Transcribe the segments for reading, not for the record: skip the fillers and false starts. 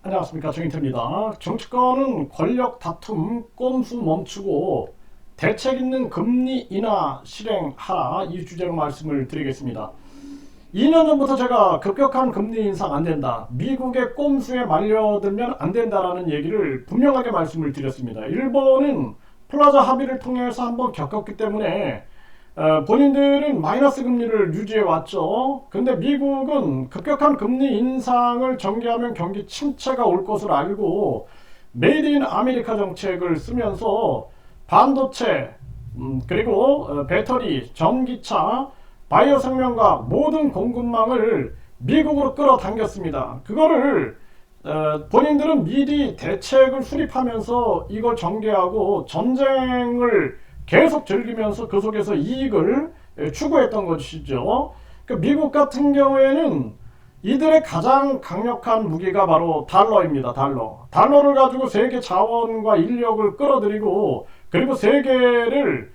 안녕하십니까, 정인태입니다. 정치권은 권력 다툼 꼼수 멈추고 대책 있는 금리 인하 실행하라, 이 주제로 말씀을 드리겠습니다. 2년 전부터 제가 급격한 금리 인상 안 된다, 미국의 꼼수에 말려들면 안 된다라는 얘기를 분명하게 말씀을 드렸습니다. 일본은 플라자 합의를 통해서 한번 겪었기 때문에 본인들은 마이너스 금리를 유지해 왔죠. 근데 미국은 급격한 금리 인상을 전개하면 경기 침체가 올 것을 알고 메이드 인 아메리카 정책을 쓰면서 반도체, 그리고 배터리, 전기차, 바이오 생명과 모든 공급망을 미국으로 끌어당겼습니다. 그거를 본인들은 미리 대책을 수립하면서 이걸 전개하고 전쟁을 계속 즐기면서 그 속에서 이익을 추구했던 것이죠. 그러니까 미국 같은 경우에는 이들의 가장 강력한 무기가 바로 달러입니다. 달러를 가지고 세계 자원과 인력을 끌어들이고, 그리고 세계를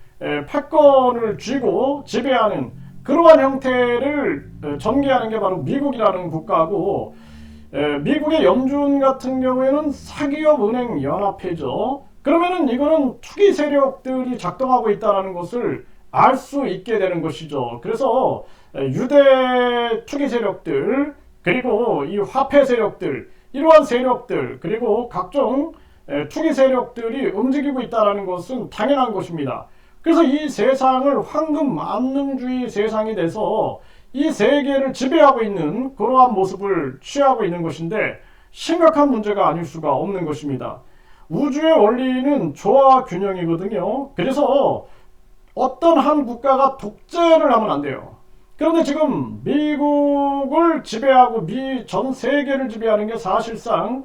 패권을 쥐고 지배하는 그러한 형태를 전개하는 게 바로 미국이라는 국가고, 미국의 연준 같은 경우에는 사기업 은행 연합회죠. 그러면은 이거는 투기 세력들이 작동하고 있다는 것을 알 수 있게 되는 것이죠. 그래서 유대 투기 세력들, 그리고 이 화폐 세력들, 이러한 세력들, 그리고 각종 투기 세력들이 움직이고 있다는 것은 당연한 것입니다. 그래서 이 세상을 황금 만능주의 세상이 돼서 이 세계를 지배하고 있는 그러한 모습을 취하고 있는 것인데, 심각한 문제가 아닐 수가 없는 것입니다. 우주의 원리는 조화 균형이거든요. 그래서 어떤 한 국가가 독재를 하면 안 돼요. 그런데 지금 미국을 지배하고 전 세계를 지배하는 게 사실상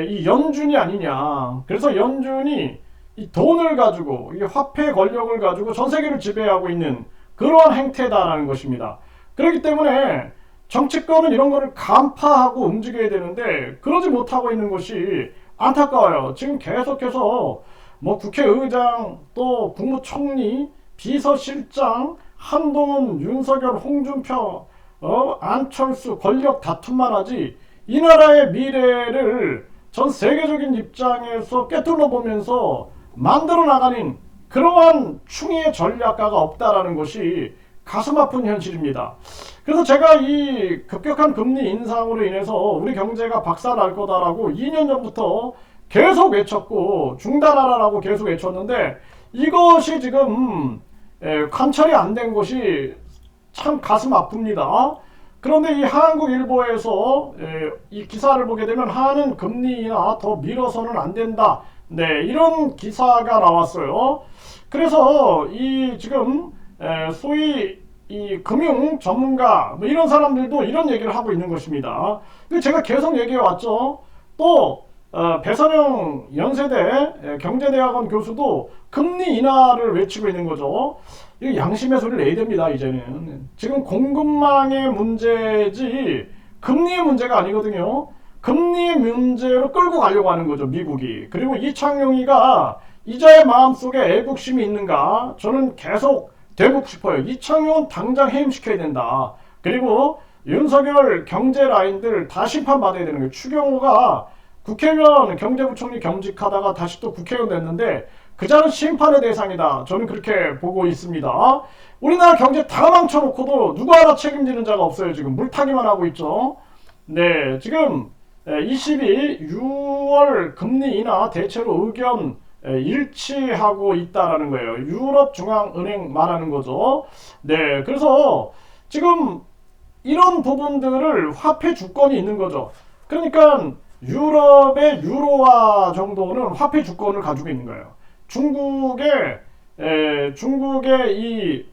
이 연준이 아니냐. 그래서 연준이 이 돈을 가지고, 이 화폐 권력을 가지고 전 세계를 지배하고 있는 그러한 행태다라는 것입니다. 그렇기 때문에 정치권은 이런 거를 간파하고 움직여야 되는데 그러지 못하고 있는 것이 안타까워요. 지금 계속해서 뭐 국회의장, 또 국무총리, 비서실장, 한동훈, 윤석열, 홍준표, 안철수 권력 다툼만 하지 이 나라의 미래를 전 세계적인 입장에서 꿰뚫어 보면서 만들어 나가는 그러한 충의의 전략가가 없다라는 것이 가슴 아픈 현실입니다. 그래서 제가 이 급격한 금리 인상으로 인해서 우리 경제가 박살날 거다라고 2년 전부터 계속 외쳤고, 중단하라라고 계속 외쳤는데 이것이 지금 관철이 안 된 것이 참 가슴 아픕니다. 그런데 이 한국일보에서 이 기사를 보게 되면 한은 금리 인하 더 미뤄서는 안 된다, 네, 이런 기사가 나왔어요. 그래서 이 지금 소위 이 금융 전문가 뭐 이런 사람들도 이런 얘기를 하고 있는 것입니다. 제가 계속 얘기해 왔죠. 또 배선영 연세대 경제대학원 교수도 금리 인하를 외치고 있는 거죠. 이 양심의 소리를 내야 됩니다. 이제는 지금 공급망의 문제지 금리의 문제가 아니거든요. 금리 문제로 끌고 가려고 하는 거죠, 미국이. 그리고 이창용이가 이자의 마음속에 애국심이 있는가? 저는 계속 되고 싶어요. 이창용은 당장 해임시켜야 된다. 그리고 윤석열 경제 라인들 다 심판받아야 되는 거예요. 추경호가 국회의원 경제부총리 겸직하다가 다시 또 국회의원 됐는데 그 자는 심판의 대상이다. 저는 그렇게 보고 있습니다. 우리나라 경제 다 망쳐놓고도 누구 하나 책임지는 자가 없어요. 지금 물타기만 하고 있죠. 네, 지금 22 6월 금리 인하 대체로 의견 일치하고 있다라는 거예요. 유럽 중앙은행 말하는 거죠. 네, 그래서 지금 이런 부분들을 화폐 주권이 있는 거죠. 그러니까 유럽의 유로화 정도는 화폐 주권을 가지고 있는 거예요. 중국의 이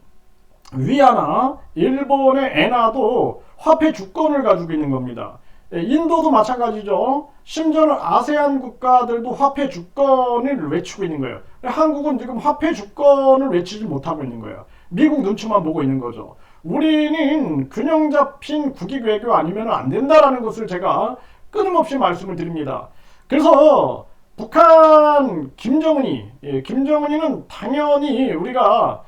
위안화, 일본의 엔화도 화폐 주권을 가지고 있는 겁니다. 인도도 마찬가지죠. 심지어는 아세안 국가들도 화폐 주권을 외치고 있는 거예요. 한국은 지금 화폐 주권을 외치지 못하고 있는 거예요. 미국 눈치만 보고 있는 거죠. 우리는 균형 잡힌 국익 외교 아니면 안 된다라는 것을 제가 끊임없이 말씀을 드립니다. 그래서 북한 김정은이는 당연히 우리가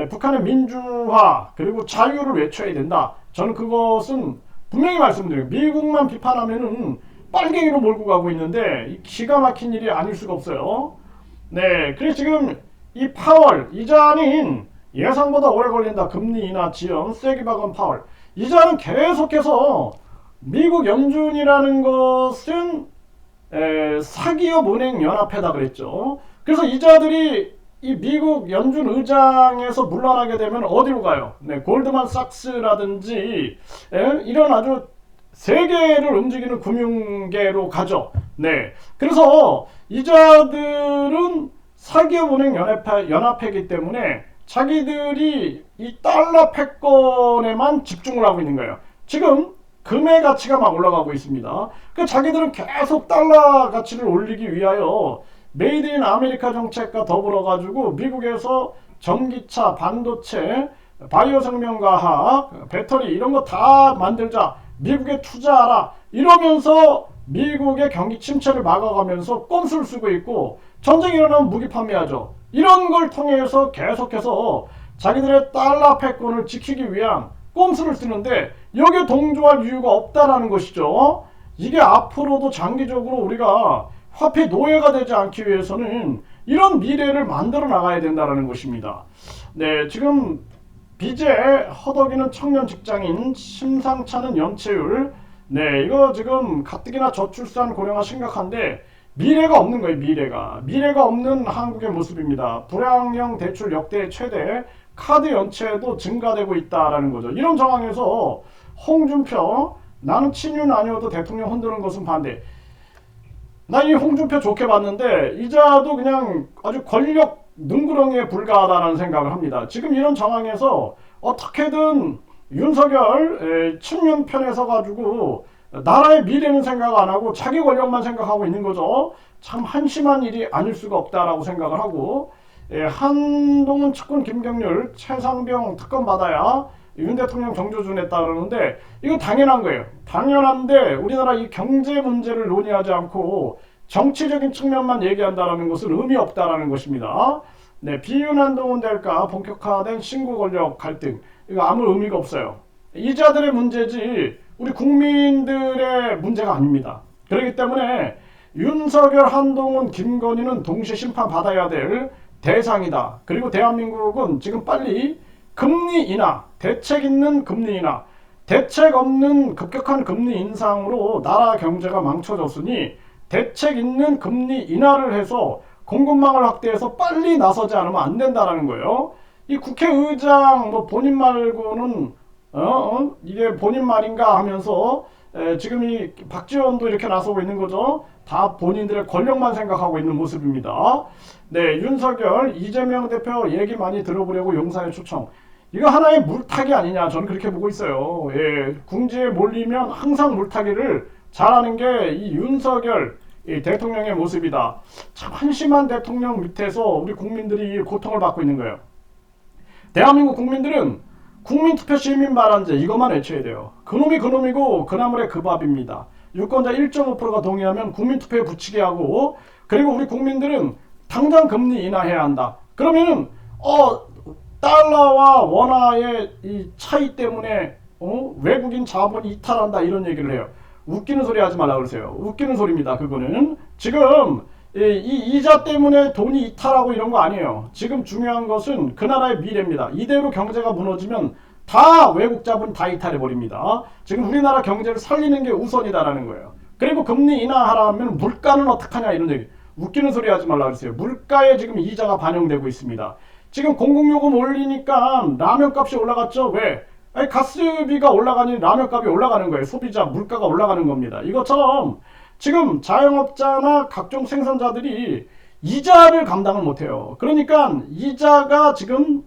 북한의 민주화 그리고 자유를 외쳐야 된다. 저는 그것은 분명히 말씀드려요. 미국만 비판하면은 빨갱이로 몰고 가고 있는데 기가 막힌 일이 아닐 수가 없어요. 네, 그래서 지금 이 파월 이자는 예상보다 오래 걸린다. 금리 인하 지연 세게 박은 파월 이자는 계속해서 미국 연준이라는 것은 사기업 은행 연합회다 그랬죠. 그래서 이자들이 이 미국 연준 의장에서 물러나게 되면 어디로 가요? 네, 골드만삭스라든지 이런 아주 세계를 움직이는 금융계로 가죠. 네, 그래서 이자들은 사기업 은행 연합회이기 때문에 자기들이 이 달러 패권에만 집중을 하고 있는 거예요. 지금 금의 가치가 막 올라가고 있습니다. 그 자기들은 계속 달러 가치를 올리기 위하여 메이드 인 아메리카 정책과 더불어 가지고 미국에서 전기차, 반도체, 바이오 생명과학, 배터리 이런 거 다 만들자. 미국에 투자하라. 이러면서 미국의 경기 침체를 막아가면서 꼼수를 쓰고 있고 전쟁이 일어나면 무기 판매하죠. 이런 걸 통해서 계속해서 자기들의 달러 패권을 지키기 위한 꼼수를 쓰는데 여기에 동조할 이유가 없다라는 것이죠. 이게 앞으로도 장기적으로 우리가 화폐 노예가 되지 않기 위해서는 이런 미래를 만들어 나가야 된다는 것입니다. 네, 지금 빚에 허덕이는 청년 직장인, 심상찮은 연체율. 네, 이거 지금 가뜩이나 저출산 고령화 심각한데 미래가 없는 거예요. 미래가 없는 한국의 모습입니다. 불황형 대출 역대 최대, 카드 연체도 증가되고 있다라는 거죠. 이런 상황에서 홍준표, 나는 친윤 아니어도 대통령 흔드는 것은 반대. 나 이 홍준표 좋게 봤는데 이자도 그냥 아주 권력 능구렁이에 불과하다는 생각을 합니다. 지금 이런 상황에서 어떻게든 윤석열 친윤 편에 서가지고 나라의 미래는 생각 안 하고 자기 권력만 생각하고 있는 거죠. 참 한심한 일이 아닐 수가 없다라고 생각을 하고, 한동훈 측근 김경률 최상병 특검 받아야 윤 대통령 정조준했다 그러는데 이거 당연한 거예요. 당연한데 우리나라 이 경제 문제를 논의하지 않고 정치적인 측면만 얘기한다라는 것은 의미 없다라는 것입니다. 네, 비윤 한동훈 될까 본격화된 신구 권력 갈등, 이거 아무 의미가 없어요. 이자들의 문제지 우리 국민들의 문제가 아닙니다. 그렇기 때문에 윤석열, 한동훈, 김건희는 동시에 심판받아야 될 대상이다. 그리고 대한민국은 지금 빨리 금리 인하, 대책 있는 금리 인하, 대책 없는 급격한 금리 인상으로 나라 경제가 망쳐졌으니 대책 있는 금리 인하를 해서 공급망을 확대해서 빨리 나서지 않으면 안 된다는 거예요. 이 국회의장 뭐 본인 말고는 이게 본인 말인가 하면서 지금 이 박지원도 이렇게 나서고 있는 거죠. 다 본인들의 권력만 생각하고 있는 모습입니다. 네, 윤석열, 이재명 대표 얘기 많이 들어보려고 용산에 초청. 이거 하나의 물타기 아니냐, 저는 그렇게 보고 있어요. 예, 궁지에 몰리면 항상 물타기를 잘하는 게 이 윤석열 이 대통령의 모습이다. 참 한심한 대통령 밑에서 우리 국민들이 고통을 받고 있는 거예요. 대한민국 국민들은 국민투표 시민발언제 이것만 외쳐야 돼요. 그놈이 그놈이고 그나물의 그 밥입니다. 유권자 1.5%가 동의하면 국민투표에 붙이게 하고, 그리고 우리 국민들은 당장 금리 인하해야 한다. 그러면은 달러와 원화의 이 차이 때문에 외국인 자본이 이탈한다 이런 얘기를 해요. 웃기는 소리 하지 말라 그러세요. 웃기는 소리입니다. 그거는 지금 이 이자 때문에 돈이 이탈하고 이런 거 아니에요. 지금 중요한 것은 그 나라의 미래입니다. 이대로 경제가 무너지면 다 외국 자본 다 이탈해 버립니다. 지금 우리나라 경제를 살리는 게 우선이다라는 거예요. 그리고 금리 인하하라면 물가는 어떡하냐 이런 얘기. 웃기는 소리 하지 말라 그러세요. 물가에 지금 이자가 반영되고 있습니다. 지금 공공요금 올리니까 라면 값이 올라갔죠. 왜? 아니, 가스비가 올라가니 라면값이 올라가는 거예요. 소비자 물가가 올라가는 겁니다. 이것처럼 지금 자영업자나 각종 생산자들이 이자를 감당을 못해요. 그러니까 이자가 지금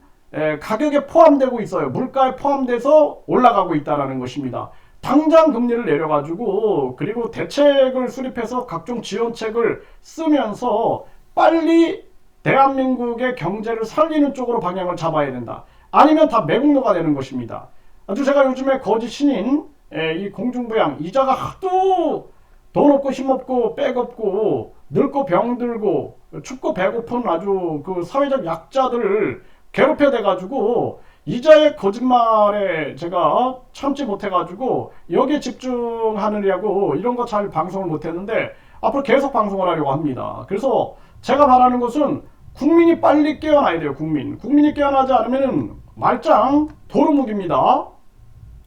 가격에 포함되고 있어요. 물가에 포함돼서 올라가고 있다는 것입니다. 당장 금리를 내려가지고 그리고 대책을 수립해서 각종 지원책을 쓰면서 빨리 대한민국의 경제를 살리는 쪽으로 방향을 잡아야 된다. 아니면 다 매국노가 되는 것입니다. 아주 제가 요즘에 거지 신인 이 공중부양 이자가 하도 돈 없고 힘 없고 백 없고 늙고 병들고 춥고 배고픈 아주 그 사회적 약자들을 괴롭혀 대가지고 이자의 거짓말에 제가 참지 못해가지고 여기에 집중하느냐고 이런 거 잘 방송을 못했는데 앞으로 계속 방송을 하려고 합니다. 그래서 제가 바라는 것은 국민이 빨리 깨어나야 돼요. 국민이 깨어나지 않으면 말짱 도루묵입니다.